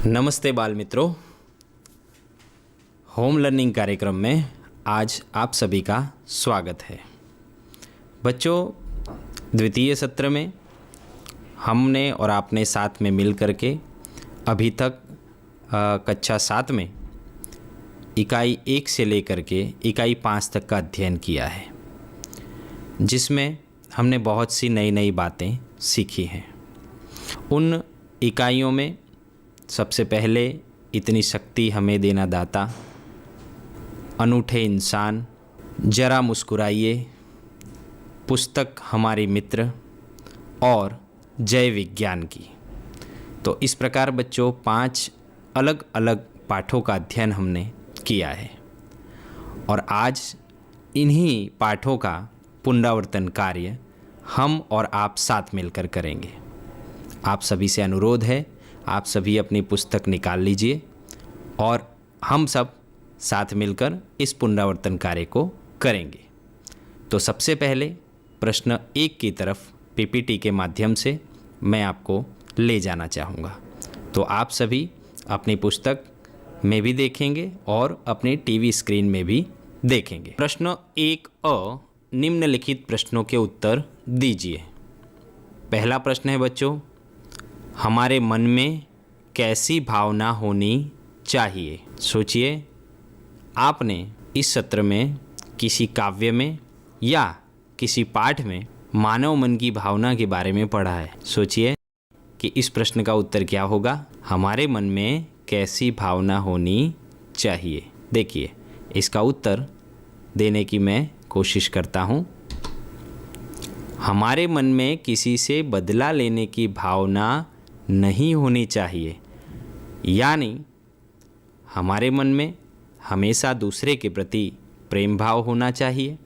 नमस्ते बाल मित्रों, होम लर्निंग कार्यक्रम में आज आप सभी का स्वागत है। बच्चों, द्वितीय सत्र में हमने और आपने साथ में मिल कर के अभी तक कक्षा 7 में इकाई 1 से लेकर के इकाई 5 तक का अध्ययन किया है, जिसमें हमने बहुत सी नई नई बातें सीखी हैं। उन इकाइयों में सबसे पहले इतनी शक्ति हमें देना दाता, अनूठे इंसान, जरा मुस्कुराइए, पुस्तक हमारी मित्र और जय विज्ञान की। तो इस प्रकार बच्चों 5 अलग अलग पाठों का अध्ययन हमने किया है और आज इन्हीं पाठों का पुनरावर्तन कार्य हम और आप साथ मिलकर करेंगे। आप सभी से अनुरोध है, आप सभी अपनी पुस्तक निकाल लीजिए और हम सब साथ मिलकर इस पुनरावर्तन कार्य को करेंगे। तो सबसे पहले प्रश्न 1 की तरफ पीपीटी के माध्यम से मैं आपको ले जाना चाहूँगा। तो आप सभी अपनी पुस्तक में भी देखेंगे और अपने टीवी स्क्रीन में भी देखेंगे। प्रश्न 1 निम्नलिखित प्रश्नों के उत्तर दीजिए। पहला प्रश्न है बच्चों, हमारे मन में कैसी भावना होनी चाहिए? सोचिए, आपने इस सत्र में किसी काव्य में या किसी पाठ में मानव मन की भावना के बारे में पढ़ा है। सोचिए कि इस प्रश्न का उत्तर क्या होगा। हमारे मन में कैसी भावना होनी चाहिए? देखिए, इसका उत्तर देने की मैं कोशिश करता हूँ। हमारे मन में किसी से बदला लेने की भावना नहीं होनी चाहिए, यानी हमारे मन में हमेशा दूसरे के प्रति प्रेम भाव होना चाहिए।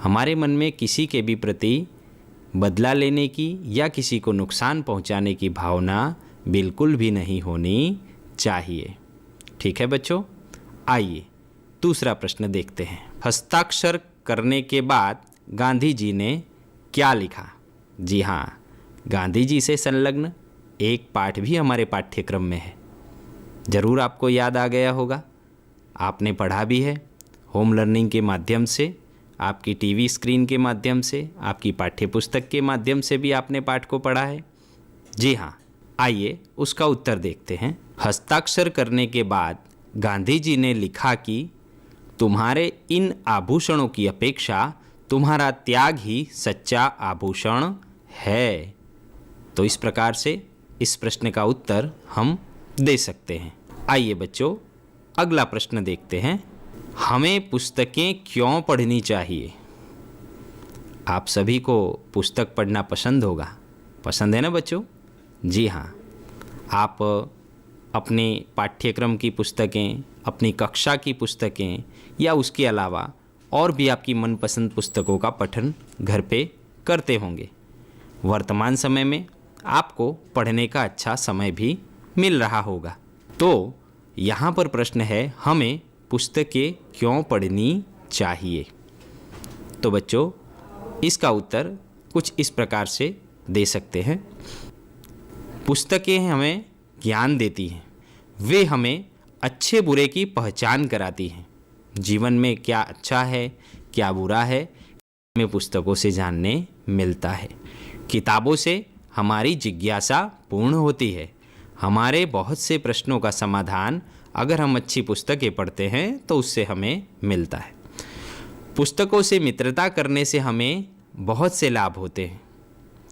हमारे मन में किसी के भी प्रति बदला लेने की या किसी को नुकसान पहुंचाने की भावना बिल्कुल भी नहीं होनी चाहिए। ठीक है बच्चों, आइए दूसरा प्रश्न देखते हैं। हस्ताक्षर करने के बाद गांधी जी ने क्या लिखा? जी हाँ, गांधी जी से संलग्न एक पाठ भी हमारे पाठ्यक्रम में है। ज़रूर आपको याद आ गया होगा, आपने पढ़ा भी है। होम लर्निंग के माध्यम से, आपकी टीवी स्क्रीन के माध्यम से, आपकी पाठ्यपुस्तक के माध्यम से भी आपने पाठ को पढ़ा है। जी हाँ, आइए उसका उत्तर देखते हैं। हस्ताक्षर करने के बाद गांधी जी ने लिखा कि तुम्हारे इन आभूषणों की अपेक्षा तुम्हारा त्याग ही सच्चा आभूषण है। तो इस प्रकार से इस प्रश्न का उत्तर हम दे सकते हैं। आइए बच्चों, अगला प्रश्न देखते हैं। हमें पुस्तकें क्यों पढ़नी चाहिए? आप सभी को पुस्तक पढ़ना पसंद होगा, पसंद है ना बच्चों? जी हाँ, आप अपने पाठ्यक्रम की पुस्तकें, अपनी कक्षा की पुस्तकें या उसके अलावा और भी आपकी मनपसंद पुस्तकों का पठन घर पे करते होंगे। वर्तमान समय में आपको पढ़ने का अच्छा समय भी मिल रहा होगा। तो यहाँ पर प्रश्न है, हमें पुस्तकें क्यों पढ़नी चाहिए? तो बच्चों, इसका उत्तर कुछ इस प्रकार से दे सकते हैं। पुस्तकें हमें ज्ञान देती हैं, वे हमें अच्छे बुरे की पहचान कराती हैं। जीवन में क्या अच्छा है, क्या बुरा है, हमें पुस्तकों से जानने मिलता है। किताबों से हमारी जिज्ञासा पूर्ण होती है। हमारे बहुत से प्रश्नों का समाधान अगर हम अच्छी पुस्तकें पढ़ते हैं तो उससे हमें मिलता है। पुस्तकों से मित्रता करने से हमें बहुत से लाभ होते हैं,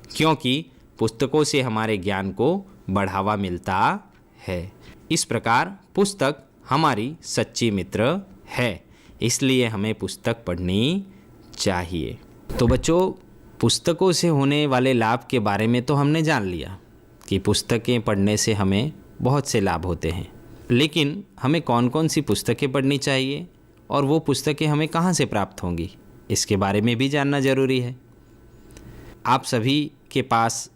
क्योंकि पुस्तकों से हमारे ज्ञान को बढ़ावा मिलता है। इस प्रकार पुस्तक हमारी सच्ची मित्र है, इसलिए हमें पुस्तक पढ़नी चाहिए। तो बच्चों, पुस्तकों से होने वाले लाभ के बारे में तो हमने जान लिया कि पुस्तकें पढ़ने से हमें बहुत से लाभ होते हैं, लेकिन हमें कौन कौन सी पुस्तकें पढ़नी चाहिए और वो पुस्तकें हमें कहाँ से प्राप्त होंगी, इसके बारे में भी जानना ज़रूरी है। आप सभी के पास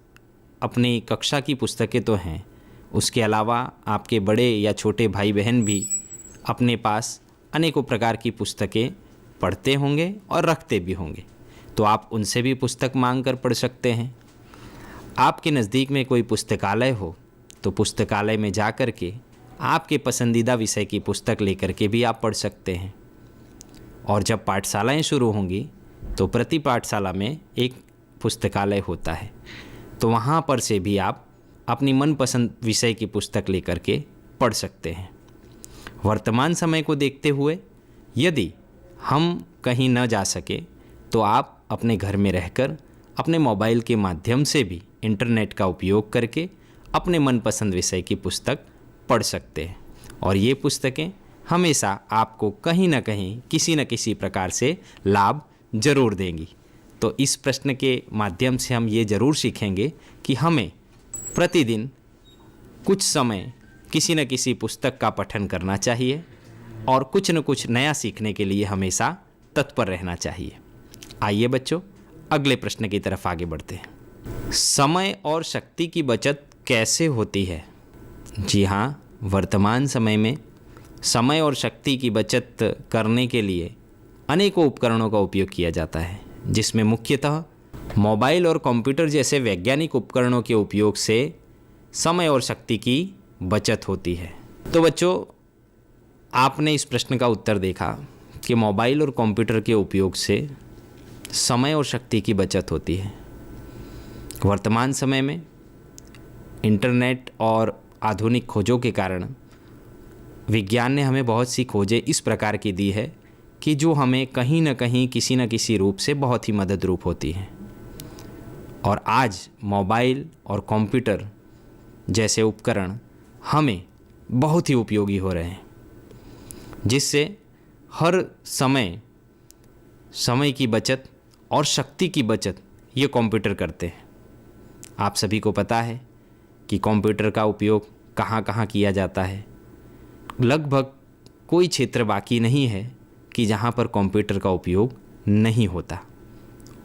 अपनी कक्षा की पुस्तकें तो हैं, उसके अलावा आपके बड़े या छोटे भाई बहन भी अपने पास अनेकों प्रकार की पुस्तकें पढ़ते होंगे और रखते भी होंगे। तो आप उनसे भी पुस्तक मांग कर पढ़ सकते हैं। आपके नज़दीक में कोई पुस्तकालय हो तो पुस्तकालय में जा कर के आपके पसंदीदा विषय की पुस्तक लेकर के भी आप पढ़ सकते हैं। और जब पाठशालाएं शुरू होंगी तो प्रति पाठशाला में एक पुस्तकालय होता है, तो वहाँ पर से भी आप अपनी मनपसंद विषय की पुस्तक लेकर के पढ़ सकते हैं। वर्तमान समय को देखते हुए यदि हम कहीं न जा सके तो आप अपने घर में रहकर अपने मोबाइल के माध्यम से भी इंटरनेट का उपयोग करके अपने मनपसंद विषय की पुस्तक पढ़ सकते हैं। और ये पुस्तकें हमेशा आपको कहीं ना कहीं किसी न किसी प्रकार से लाभ जरूर देंगी। तो इस प्रश्न के माध्यम से हम ये ज़रूर सीखेंगे कि हमें प्रतिदिन कुछ समय किसी न किसी पुस्तक का पठन करना चाहिए और कुछ न कुछ नया सीखने के लिए हमेशा तत्पर रहना चाहिए। आइए बच्चों, अगले प्रश्न की तरफ आगे बढ़ते हैं। समय और शक्ति की बचत कैसे होती है? जी हाँ, वर्तमान समय में समय और शक्ति की बचत करने के लिए अनेकों उपकरणों का उपयोग किया जाता है, जिसमें मुख्यतः मोबाइल और कंप्यूटर जैसे वैज्ञानिक उपकरणों के उपयोग से समय और शक्ति की बचत होती है। तो बच्चों, आपने इस प्रश्न का उत्तर देखा कि मोबाइल और कंप्यूटर के उपयोग से समय और शक्ति की बचत होती है। वर्तमान समय में इंटरनेट और आधुनिक खोजों के कारण विज्ञान ने हमें बहुत सी खोजें इस प्रकार की दी है कि जो हमें कहीं ना कहीं किसी न किसी रूप से बहुत ही मदद रूप होती हैं। और आज मोबाइल और कंप्यूटर जैसे उपकरण हमें बहुत ही उपयोगी हो रहे हैं, जिससे हर समय की बचत और शक्ति की बचत ये कंप्यूटर करते हैं। आप सभी को पता है कि कंप्यूटर का उपयोग कहाँ कहाँ किया जाता है। लगभग कोई क्षेत्र बाकी नहीं है कि जहाँ पर कंप्यूटर का उपयोग नहीं होता।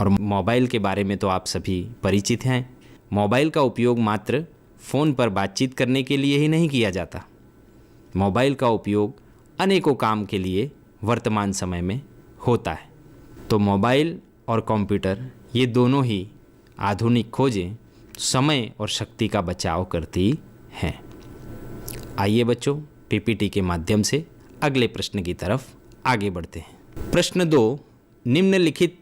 और मोबाइल के बारे में तो आप सभी परिचित हैं। मोबाइल का उपयोग मात्र फ़ोन पर बातचीत करने के लिए ही नहीं किया जाता। मोबाइल का उपयोग अनेकों काम के लिए वर्तमान समय में होता है। तो मोबाइल और कंप्यूटर ये दोनों ही आधुनिक खोजें समय और शक्ति का बचाव करती हैं। आइए बच्चों, पीपीटी के माध्यम से अगले प्रश्न की तरफ आगे बढ़ते हैं। प्रश्न 2, निम्नलिखित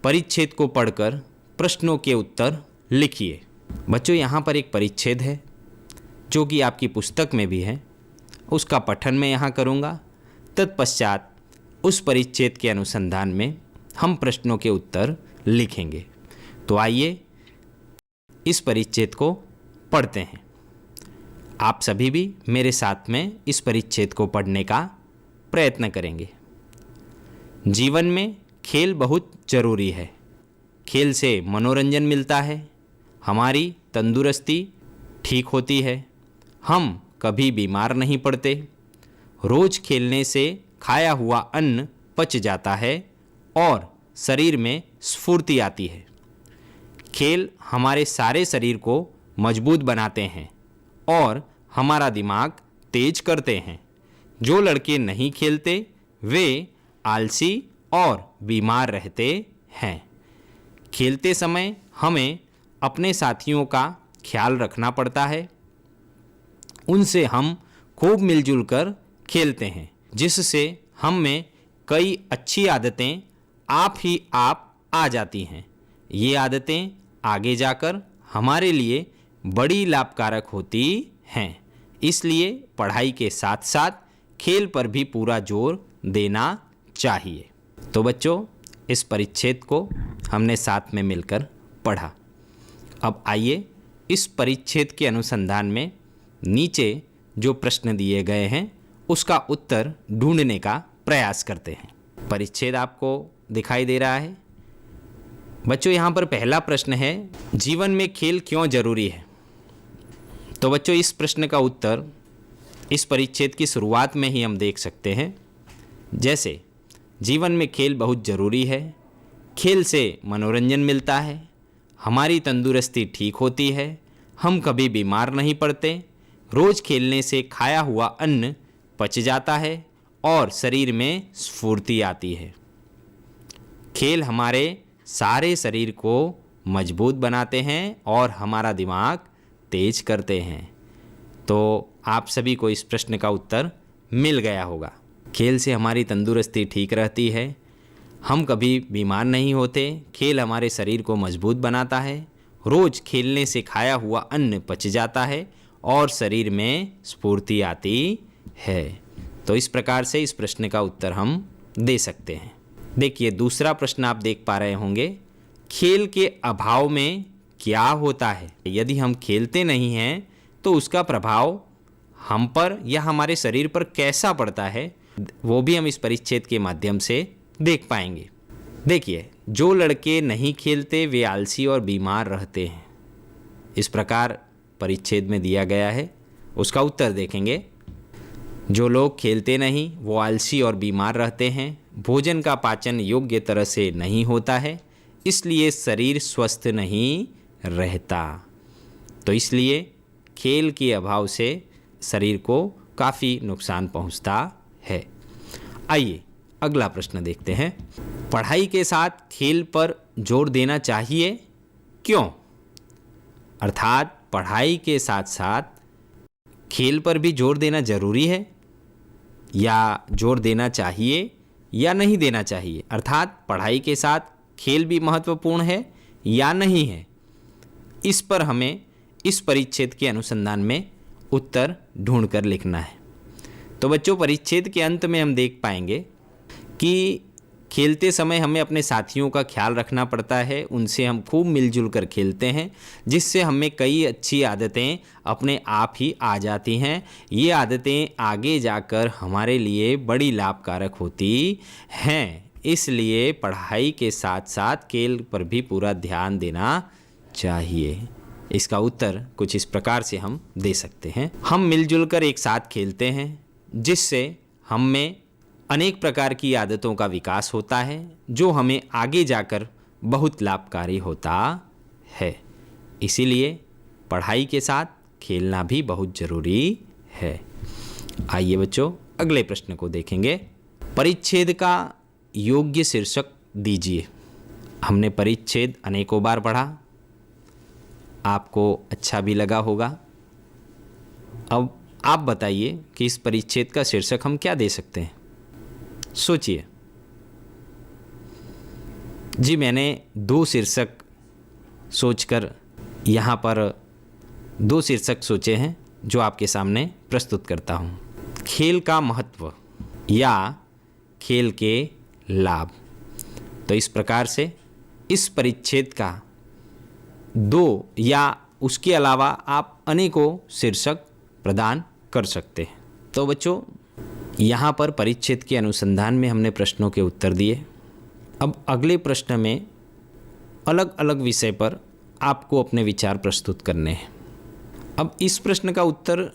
परिच्छेद को पढ़कर प्रश्नों के उत्तर लिखिए। बच्चों, यहाँ पर एक परिच्छेद है जो कि आपकी पुस्तक में भी है। उसका पठन मैं यहाँ करूँगा। तत्पश्चात उस परिच्छेद के अनुसंधान में हम प्रश्नों के उत्तर लिखेंगे। तो आइए इस परिच्छेद को पढ़ते हैं। आप सभी भी मेरे साथ में इस परिच्छेद को पढ़ने का प्रयत्न करेंगे। जीवन में खेल बहुत ज़रूरी है। खेल से मनोरंजन मिलता है, हमारी तंदुरुस्ती ठीक होती है, हम कभी बीमार नहीं पड़ते, रोज़ खेलने से खाया हुआ अन्न पच जाता है और शरीर में स्फूर्ति आती है। खेल हमारे सारे शरीर को मजबूत बनाते हैं और हमारा दिमाग तेज करते हैं। जो लड़के नहीं खेलते वे आलसी और बीमार रहते हैं। खेलते समय हमें अपने साथियों का ख्याल रखना पड़ता है। उनसे हम खूब मिलजुल कर खेलते हैं, जिससे हम में कई अच्छी आदतें आप ही आप आ जाती हैं। ये आदतें आगे जाकर हमारे लिए बड़ी लाभकारक होती हैं। इसलिए पढ़ाई के साथ साथ खेल पर भी पूरा जोर देना चाहिए। तो बच्चों, इस परिच्छेद को हमने साथ में मिलकर पढ़ा। अब आइए इस परिच्छेद के अनुसंधान में नीचे जो प्रश्न दिए गए हैं उसका उत्तर ढूंढने का प्रयास करते हैं। परिच्छेद आपको दिखाई दे रहा है। बच्चों, यहाँ पर पहला प्रश्न है, जीवन में खेल क्यों जरूरी है? तो बच्चों, इस प्रश्न का उत्तर इस परिच्छेद की शुरुआत में ही हम देख सकते हैं। जैसे जीवन में खेल बहुत ज़रूरी है, खेल से मनोरंजन मिलता है, हमारी तंदुरुस्ती ठीक होती है, हम कभी बीमार नहीं पड़ते, रोज़ खेलने से खाया हुआ अन्न पच जाता है और शरीर में स्फूर्ति आती है। खेल हमारे सारे शरीर को मजबूत बनाते हैं और हमारा दिमाग तेज करते हैं। तो आप सभी को इस प्रश्न का उत्तर मिल गया होगा। खेल से हमारी तंदुरुस्ती ठीक रहती है, हम कभी बीमार नहीं होते, खेल हमारे शरीर को मजबूत बनाता है, रोज़ खेलने से खाया हुआ अन्न पच जाता है और शरीर में स्फूर्ति आती है। तो इस प्रकार से इस प्रश्न का उत्तर हम दे सकते हैं। देखिए दूसरा प्रश्न आप देख पा रहे होंगे, खेल के अभाव में क्या होता है? यदि हम खेलते नहीं हैं तो उसका प्रभाव हम पर या हमारे शरीर पर कैसा पड़ता है, वो भी हम इस परिच्छेद के माध्यम से देख पाएंगे। देखिए, जो लड़के नहीं खेलते वे आलसी और बीमार रहते हैं, इस प्रकार परिच्छेद में दिया गया है। उसका उत्तर देखेंगे, जो लोग खेलते नहीं वो आलसी और बीमार रहते हैं, भोजन का पाचन योग्य तरह से नहीं होता है, इसलिए शरीर स्वस्थ नहीं रहता। तो इसलिए खेल के अभाव से शरीर को काफ़ी नुकसान पहुंचता है। आइए अगला प्रश्न देखते हैं, पढ़ाई के साथ खेल पर जोर देना चाहिए, क्यों? अर्थात पढ़ाई के साथ साथ खेल पर भी जोर देना जरूरी है या जोर देना चाहिए या नहीं देना चाहिए, अर्थात पढ़ाई के साथ खेल भी महत्वपूर्ण है या नहीं है, इस पर हमें इस परिच्छेद के अनुसंधान में उत्तर ढूंढकर लिखना है। तो बच्चों, परिच्छेद के अंत में हम देख पाएंगे कि खेलते समय हमें अपने साथियों का ख्याल रखना पड़ता है, उनसे हम खूब मिलजुल कर खेलते हैं, जिससे हमें कई अच्छी आदतें अपने आप ही आ जाती हैं। ये आदतें आगे जाकर हमारे लिए बड़ी लाभकारक होती हैं। इसलिए पढ़ाई के साथ साथ खेल पर भी पूरा ध्यान देना चाहिए। इसका उत्तर कुछ इस प्रकार से हम दे सकते हैं, हम मिलजुल कर एक साथ खेलते हैं, जिससे हम में अनेक प्रकार की आदतों का विकास होता है, जो हमें आगे जाकर बहुत लाभकारी होता है। इसीलिए पढ़ाई के साथ खेलना भी बहुत ज़रूरी है। आइए बच्चों, अगले प्रश्न को देखेंगे, परिच्छेद का योग्य शीर्षक दीजिए। हमने परिच्छेद अनेकों बार पढ़ा, आपको अच्छा भी लगा होगा। अब आप बताइए कि इस परिच्छेद का शीर्षक हम क्या दे सकते हैं, सोचिए। जी, मैंने दो शीर्षक सोचकर यहाँ पर दो शीर्षक सोचे हैं जो आपके सामने प्रस्तुत करता हूँ। खेल का महत्व या खेल के लाभ। तो इस प्रकार से इस परिच्छेद का दो या उसके अलावा आप अनेकों शीर्षक प्रदान कर सकते हैं। तो बच्चों, यहाँ पर परिच्छेद के अनुसंधान में हमने प्रश्नों के उत्तर दिए। अब अगले प्रश्न में अलग अलग विषय पर आपको अपने विचार प्रस्तुत करने हैं। अब इस प्रश्न का उत्तर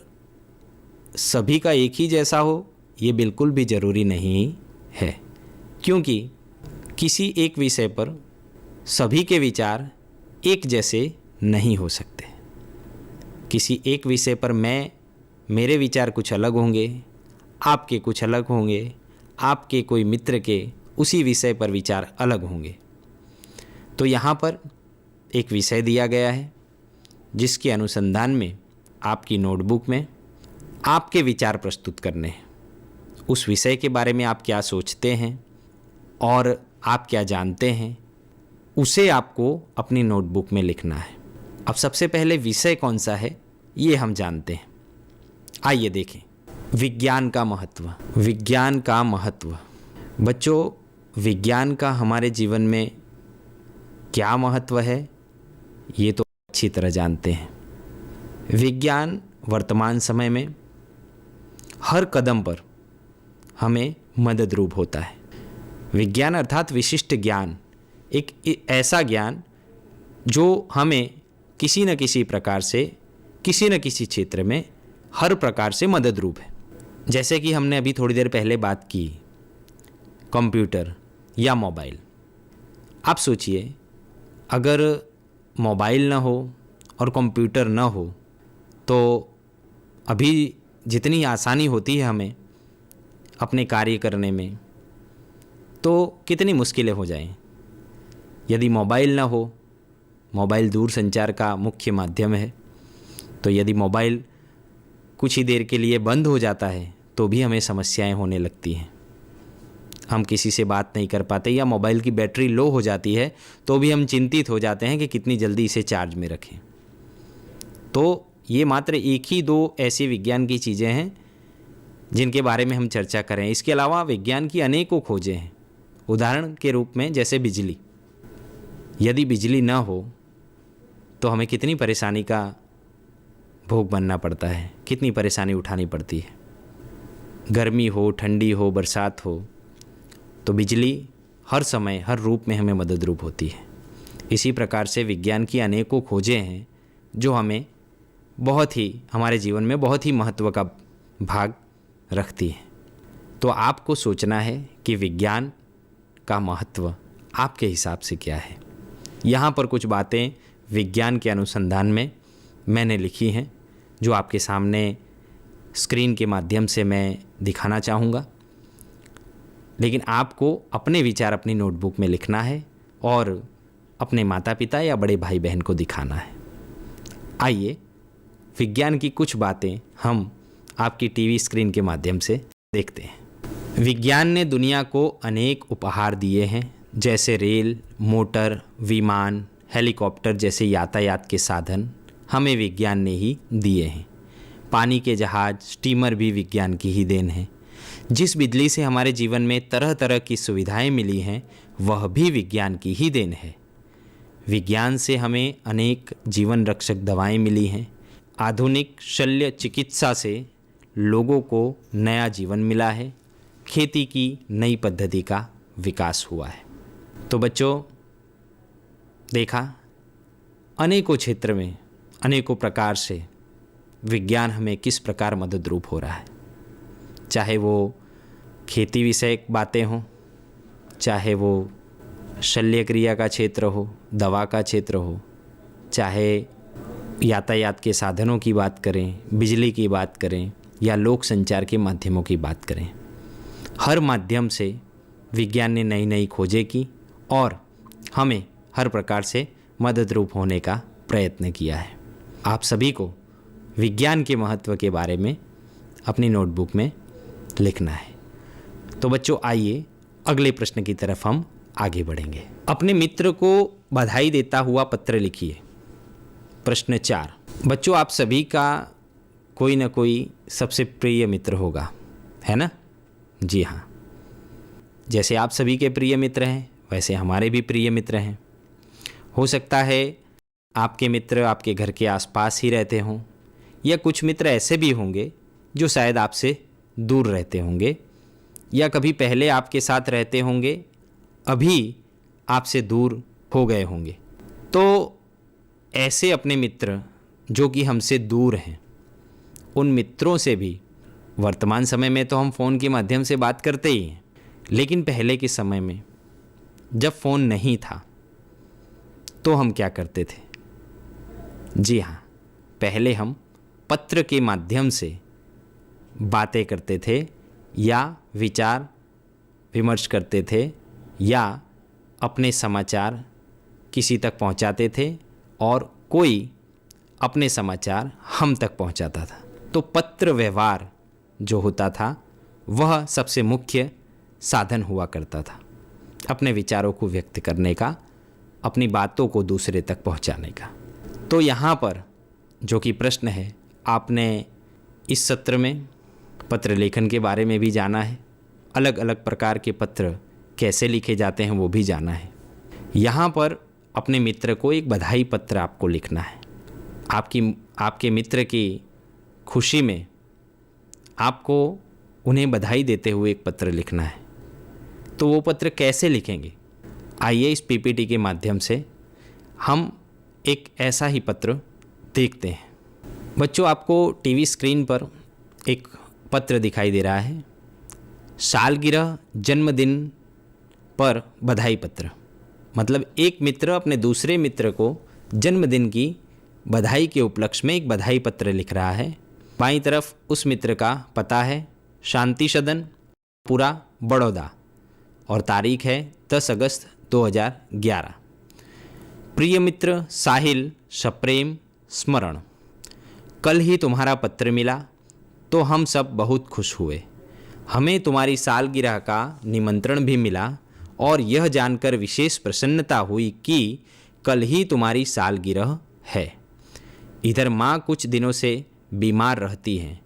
सभी का एक ही जैसा हो ये बिल्कुल भी ज़रूरी नहीं है, क्योंकि किसी एक विषय पर सभी के विचार एक जैसे नहीं हो सकते। किसी एक विषय पर मेरे विचार कुछ अलग होंगे, आपके कुछ अलग होंगे, आपके कोई मित्र के उसी विषय पर विचार अलग होंगे। तो यहाँ पर एक विषय दिया गया है, जिसके अनुसंधान में आपकी नोटबुक में आपके विचार प्रस्तुत करने हैं। उस विषय के बारे में आप क्या सोचते हैं और आप क्या जानते हैं, उसे आपको अपनी नोटबुक में लिखना है। अब सबसे पहले विषय कौन सा है ये हम जानते हैं। आइए देखें, विज्ञान का महत्व। विज्ञान का महत्व। बच्चों, विज्ञान का हमारे जीवन में क्या महत्व है ये तो अच्छी तरह जानते हैं। विज्ञान वर्तमान समय में हर कदम पर हमें मददरूप होता है। विज्ञान अर्थात विशिष्ट ज्ञान, एक ऐसा ज्ञान जो हमें किसी न किसी प्रकार से किसी न किसी क्षेत्र में हर प्रकार से मददरूप है। जैसे कि हमने अभी थोड़ी देर पहले बात की कंप्यूटर या मोबाइल। आप सोचिए, अगर मोबाइल ना हो और कंप्यूटर ना हो तो अभी जितनी आसानी होती है हमें अपने कार्य करने में, तो कितनी मुश्किलें हो जाएं। यदि मोबाइल ना हो, मोबाइल दूर संचार का मुख्य माध्यम है, तो यदि मोबाइल कुछ ही देर के लिए बंद हो जाता है तो भी हमें समस्याएं होने लगती हैं। हम किसी से बात नहीं कर पाते, या मोबाइल की बैटरी लो हो जाती है तो भी हम चिंतित हो जाते हैं कि कितनी जल्दी इसे चार्ज में रखें। तो ये मात्र एक ही दो ऐसी विज्ञान की चीज़ें हैं जिनके बारे में हम चर्चा करें। इसके अलावा विज्ञान की अनेकों खोजें हैं। उदाहरण के रूप में जैसे बिजली। यदि बिजली न हो तो हमें कितनी परेशानी का भोग बनना पड़ता है, कितनी परेशानी उठानी पड़ती है। गर्मी हो, ठंडी हो, बरसात हो, तो बिजली हर समय हर रूप में हमें मददरूप होती है। इसी प्रकार से विज्ञान की अनेकों खोजें हैं जो हमें हमारे जीवन में बहुत ही महत्व का भाग रखती हैं। तो आपको सोचना है कि विज्ञान का महत्व आपके हिसाब से क्या है। यहाँ पर कुछ बातें विज्ञान के अनुसंधान में मैंने लिखी हैं जो आपके सामने स्क्रीन के माध्यम से मैं दिखाना चाहूँगा, लेकिन आपको अपने विचार अपनी नोटबुक में लिखना है और अपने माता पिता या बड़े भाई बहन को दिखाना है। आइए विज्ञान की कुछ बातें हम आपकी टीवी स्क्रीन के माध्यम से देखते हैं। विज्ञान ने दुनिया को अनेक उपहार दिए हैं, जैसे रेल, मोटर, विमान, हेलीकॉप्टर जैसे यातायात के साधन हमें विज्ञान ने ही दिए हैं। पानी के जहाज, स्टीमर भी विज्ञान की ही देन है। जिस बिजली से हमारे जीवन में तरह तरह की सुविधाएं मिली हैं वह भी विज्ञान की ही देन है। विज्ञान से हमें अनेक जीवन रक्षक दवाएं मिली हैं। आधुनिक शल्य चिकित्सा से लोगों को नया जीवन मिला है। खेती की नई पद्धति का विकास हुआ है। तो बच्चों, देखा अनेकों क्षेत्र में अनेकों प्रकार से विज्ञान हमें किस प्रकार मददरूप हो रहा है। चाहे वो खेती विषयक बातें हों, चाहे वो शल्य क्रिया का क्षेत्र हो, दवा का क्षेत्र हो, चाहे यातायात के साधनों की बात करें, बिजली की बात करें या लोक संचार के माध्यमों की बात करें। हर माध्यम से विज्ञान ने नई नई खोजें की और हमें हर प्रकार से मददरूप होने का प्रयत्न किया है। आप सभी को विज्ञान के महत्व के बारे में अपनी नोटबुक में लिखना है। तो बच्चों, आइए अगले प्रश्न की तरफ हम आगे बढ़ेंगे। अपने मित्र को बधाई देता हुआ पत्र लिखिए। प्रश्न 4। बच्चों, आप सभी का कोई ना कोई सबसे प्रिय मित्र होगा, है ना? जी हाँ। जैसे आप सभी के प्रिय मित्र हैं वैसे हमारे भी प्रिय मित्र हैं। हो सकता है आपके मित्र आपके घर के आसपास ही रहते हों, या कुछ मित्र ऐसे भी होंगे जो शायद आपसे दूर रहते होंगे, या कभी पहले आपके साथ रहते होंगे, अभी आपसे दूर हो गए होंगे। तो ऐसे अपने मित्र जो कि हमसे दूर हैं, उन मित्रों से भी वर्तमान समय में तो हम फ़ोन के माध्यम से बात करते ही हैं, लेकिन पहले के समय में जब फ़ोन नहीं था तो हम क्या करते थे? जी हाँ, पहले हम पत्र के माध्यम से बातें करते थे या विचार विमर्श करते थे या अपने समाचार किसी तक पहुंचाते थे और कोई अपने समाचार हम तक पहुंचाता था। तो पत्र व्यवहार जो होता था वह सबसे मुख्य साधन हुआ करता था अपने विचारों को व्यक्त करने का, अपनी बातों को दूसरे तक पहुंचाने का। तो यहाँ पर जो कि प्रश्न है, आपने इस सत्र में पत्र लेखन के बारे में भी जाना है, अलग अलग प्रकार के पत्र कैसे लिखे जाते हैं वो भी जाना है। यहाँ पर अपने मित्र को एक बधाई पत्र आपको लिखना है। आपके मित्र की खुशी में आपको उन्हें बधाई देते हुए एक पत्र लिखना है। तो वो पत्र कैसे लिखेंगे? आइए इस पीपीटी के माध्यम से हम एक ऐसा ही पत्र देखते हैं। बच्चों, आपको टीवी स्क्रीन पर एक पत्र दिखाई दे रहा है, सालगिरह जन्मदिन पर बधाई पत्र। मतलब एक मित्र अपने दूसरे मित्र को जन्मदिन की बधाई के उपलक्ष्य में एक बधाई पत्र लिख रहा है। बाईं तरफ उस मित्र का पता है शांति सदन, पूरा बड़ौदा, और तारीख है 10 अगस्त 2011। प्रिय मित्र साहिल, सप्रेम स्मरण, कल ही तुम्हारा पत्र मिला, तो हम सब बहुत खुश हुए। हमें तुम्हारी सालगिरह का निमंत्रण भी मिला और यह जानकर विशेष प्रसन्नता हुई कि कल ही तुम्हारी सालगिरह है। इधर माँ कुछ दिनों से बीमार रहती हैं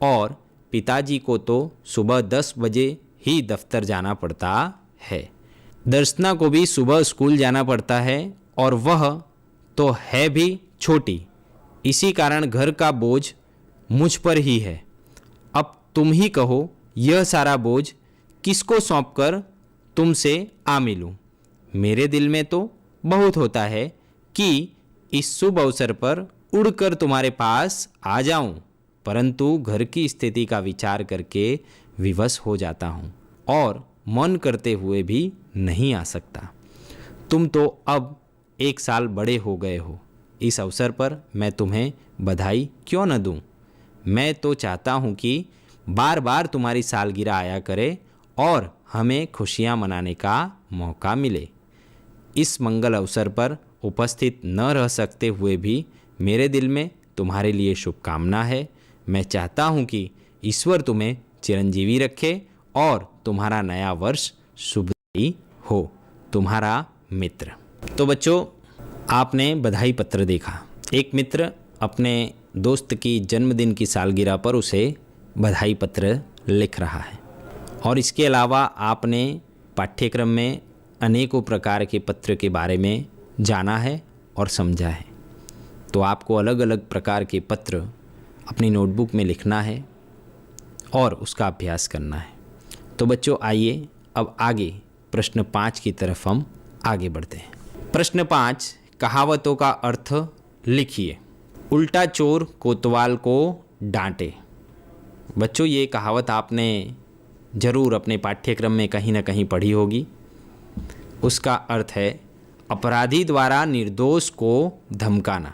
और पिताजी को तो सुबह 10 बजे ही दफ्तर जाना पड़ता है। दर्शना को भी सुबह स्कूल जाना पड़ता है और वह तो है भी छोटी। इसी कारण घर का बोझ मुझ पर ही है। अब तुम ही कहो, यह सारा बोझ किसको सौंपकर तुमसे आ मिलूं? मेरे दिल में तो बहुत होता है कि इस शुभ अवसर पर उड़कर तुम्हारे पास आ जाऊं, परंतु घर की स्थिति का विचार करके विवश हो जाता हूं और मन करते हुए भी नहीं आ सकता। तुम तो अब 1 साल बड़े हो गए हो। इस अवसर पर मैं तुम्हें बधाई क्यों न दूं? मैं तो चाहता हूं कि बार बार तुम्हारी सालगिरह आया करे और हमें खुशियां मनाने का मौका मिले। इस मंगल अवसर पर उपस्थित न रह सकते हुए भी मेरे दिल में तुम्हारे लिए शुभकामना है। मैं चाहता हूं कि ईश्वर तुम्हें चिरंजीवी रखे और तुम्हारा नया वर्ष शुभदायी हो। तुम्हारा मित्र। तो बच्चों, आपने बधाई पत्र देखा। एक मित्र अपने दोस्त की जन्मदिन की सालगिरह पर उसे बधाई पत्र लिख रहा है और इसके अलावा आपने पाठ्यक्रम में अनेकों प्रकार के पत्र के बारे में जाना है और समझा है। तो आपको अलग अलग प्रकार के पत्र अपनी नोटबुक में लिखना है और उसका अभ्यास करना है। तो बच्चों, आइए अब आगे प्रश्न 5 की तरफ हम आगे बढ़ते हैं। प्रश्न 5, कहावतों का अर्थ लिखिए। उल्टा चोर कोतवाल को डांटे। बच्चों, ये कहावत आपने ज़रूर अपने पाठ्यक्रम में कहीं ना कहीं पढ़ी होगी। उसका अर्थ है अपराधी द्वारा निर्दोष को धमकाना।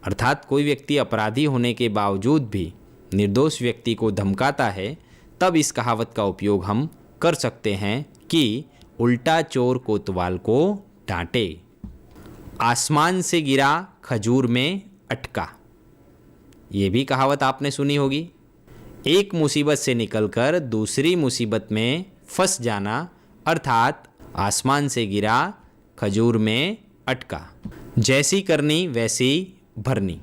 अर्थात कोई व्यक्ति अपराधी होने के बावजूद भी निर्दोष व्यक्ति को धमकाता है, तब इस कहावत का उपयोग हम कर सकते हैं कि उल्टा चोर कोतवाल को डांटे। आसमान से गिरा खजूर में अटका। ये भी कहावत आपने सुनी होगी। एक मुसीबत से निकलकर दूसरी मुसीबत में फंस जाना, अर्थात आसमान से गिरा खजूर में अटका। जैसी करनी वैसी भरनी,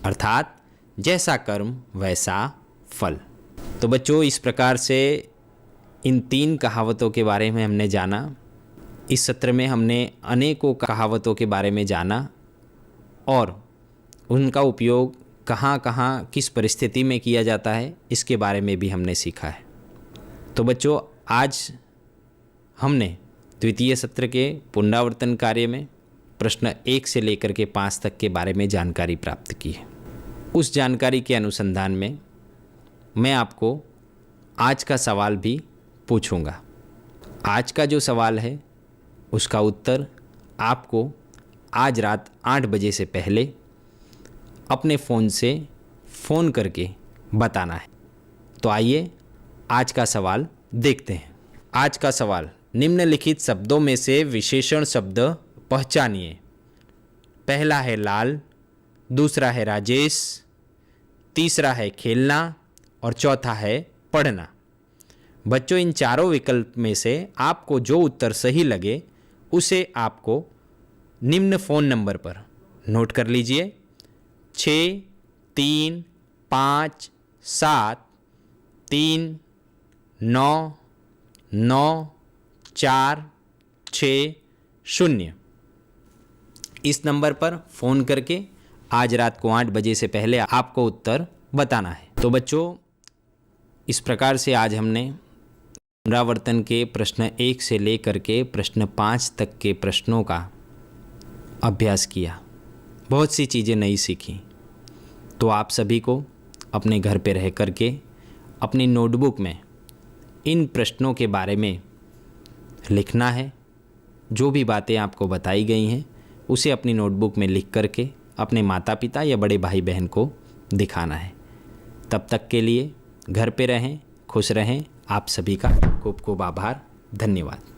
अर्थात जैसा कर्म वैसा फल। तो बच्चों, इस प्रकार से इन 3 कहावतों के बारे में हमने जाना। इस सत्र में हमने अनेकों कहावतों के बारे में जाना और उनका उपयोग कहाँ कहाँ किस परिस्थिति में किया जाता है, इसके बारे में भी हमने सीखा है। तो बच्चों, आज हमने द्वितीय सत्र के पुनरावर्तन कार्य में प्रश्न 1 से लेकर के 5 तक के बारे में जानकारी प्राप्त की है। उस जानकारी के अनुसंधान में मैं आपको आज का सवाल भी पूछूंगा। आज का जो सवाल है उसका उत्तर आपको आज रात 8 बजे से पहले अपने फ़ोन से फ़ोन करके बताना है। तो आइए आज का सवाल देखते हैं। आज का सवाल, निम्नलिखित शब्दों में से विशेषण शब्द पहचानिए। पहला है लाल, दूसरा है राजेश, तीसरा है खेलना और चौथा है पढ़ना। बच्चों, इन चारों विकल्प में से आपको जो उत्तर सही लगे उसे आपको निम्न फ़ोन नंबर पर नोट कर लीजिए। 6 3 5 7 3 9 9 4 6 0। इस नंबर पर फ़ोन करके आज रात को 8 बजे से पहले आपको उत्तर बताना है। तो बच्चों, इस प्रकार से आज हमने पुनरावर्तन के प्रश्न 1 से लेकर के प्रश्न 5 तक के प्रश्नों का अभ्यास किया। बहुत सी चीज़ें नई सीखी। तो आप सभी को अपने घर पे रह कर के अपनी नोटबुक में इन प्रश्नों के बारे में लिखना है। जो भी बातें आपको बताई गई हैं उसे अपनी नोटबुक में लिख करके अपने माता पिता या बड़े भाई बहन को दिखाना है। तब तक के लिए घर पे रहें, खुश रहें। आप सभी का खूब खूब आभार। धन्यवाद।